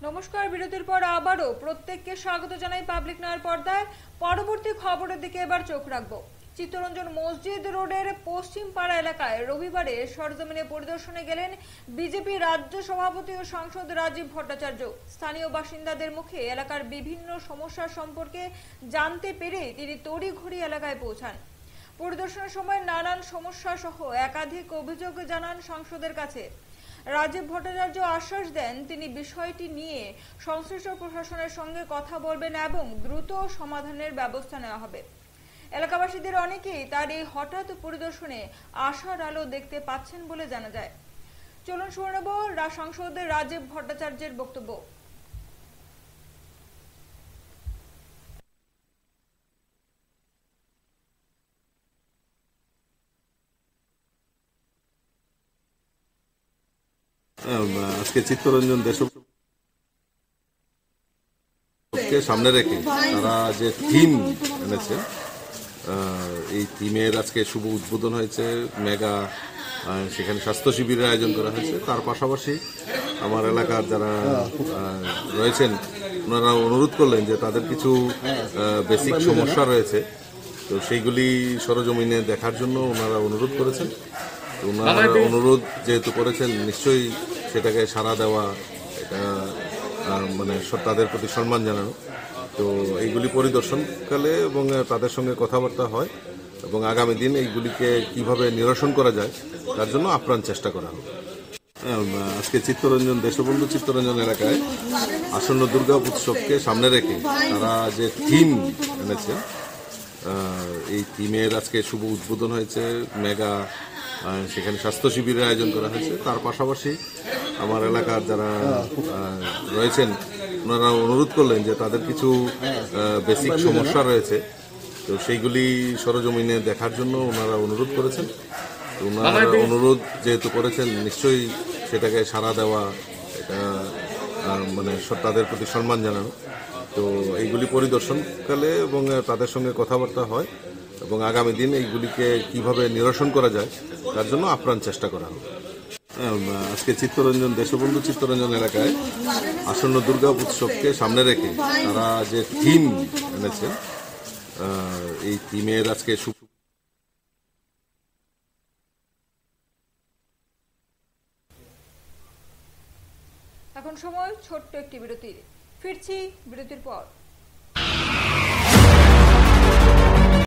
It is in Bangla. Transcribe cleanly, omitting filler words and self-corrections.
নমস্কার, বিরতির পর আবারও প্রত্যেককে স্বাগত জানাই পাবলিক নয়ের পর্দায়। পরবর্তী খবরের দিকে এবার চোখ রাখবো। চিত্তরঞ্জন মসজিদ রোডের পশ্চিম পাড়া এলাকায় রবিবারে সরজমিনে পরিদর্শনে গেলেন বিজেপি রাজ্য সভাপতি ও সাংসদ রাজীব ভট্টাচার্য। স্থানীয় বাসিন্দাদের মুখে এলাকার বিভিন্ন সমস্যা সম্পর্কে জানতে পেরে তিনি তড়িঘড়ি এলাকায় পৌঁছান। পরিদর্শনের সময় নানান সমস্যা সহ একাধিক অভিযোগ জানান সাংসদের কাছে। রাজীব ভট্টাচার্য আশ্বাস দেন তিনি বিষয়টি নিয়ে সংশ্লিষ্ট প্রশাসনের সঙ্গে কথা বলবেন এবং দ্রুত সমাধানের ব্যবস্থা নেওয়া হবে। এলাকাবাসীদের অনেকেই তার এই হঠাৎ পরিদর্শনে আশার আলো দেখতে পাচ্ছেন বলে জানা যায়। চলুন শুনে নেব সাংসদ রাজীব ভট্টাচার্যের বক্তব্য। আজকে চিত্তরঞ্জন দেশকে সামনে রেখে তারা যে থিম এনেছে, এই থিমের আজকে শুভ উদ্বোধন হয়েছে। মেগা সেখানে স্বাস্থ্য শিবিরের আয়োজন করা হয়েছে। তার পাশাপাশি আমার এলাকার যারা রয়েছেন ওনারা অনুরোধ করলেন যে তাদের কিছু বেসিক সমস্যা রয়েছে, তো সেইগুলি সরজমিনে দেখার জন্য ওনারা অনুরোধ করেছেন। ওনারা অনুরোধ যেহেতু করেছেন, নিশ্চয়ই সেটাকে সাড়া দেওয়া, এটা মানে তাদের প্রতি সম্মান জানানো। তো এইগুলি পরিদর্শনকালে এবং তাদের সঙ্গে কথাবার্তা হয় এবং আগামী দিন এইগুলিকে কিভাবে নিরসন করা যায় তার জন্য আপ্রাণ চেষ্টা করা হবে। আজকে চিত্তরঞ্জন দেশবন্ধু চিত্তরঞ্জন এলাকায় আসন্ন দুর্গা উৎসবকে সামনে রেখে তারা যে থিম এনেছে, এই থিমের আজকে শুভ উদ্বোধন হয়েছে। মেগা সেখানে স্বাস্থ্য শিবিরের আয়োজন করা হয়েছে। তার পাশাপাশি আমার এলাকার যারা রয়েছেন ওনারা অনুরোধ করলেন যে তাদের কিছু বেসিক সমস্যা রয়েছে, তো সেইগুলি সরজমিনে দেখার জন্য ওনারা অনুরোধ করেছেন। ওনারা অনুরোধ যেহেতু করেছেন, নিশ্চয়ই সেটাকে সাড়া দেওয়া, এটা মানে তাদের প্রতি সম্মান জানানো। তো এইগুলি পরিদর্শনকালে এবং তাদের সঙ্গে কথাবার্তা হয় এবং আগামী দিন এইগুলিকে কিভাবে নিরসন করা যায় তার জন্য আপ্রাণ চেষ্টা করা হবে। আজকে চিত্তরঞ্জন দেশবন্ধু চিত্তরঞ্জন এলাকায় আসন্ন দুর্গা উৎসবকে সামনে রেখে তারা যে থিম এনেছে, এই থিমের আজকে এখন সময় ছোট্ট একটি বিরতির। ফিরছি বিরতির পর।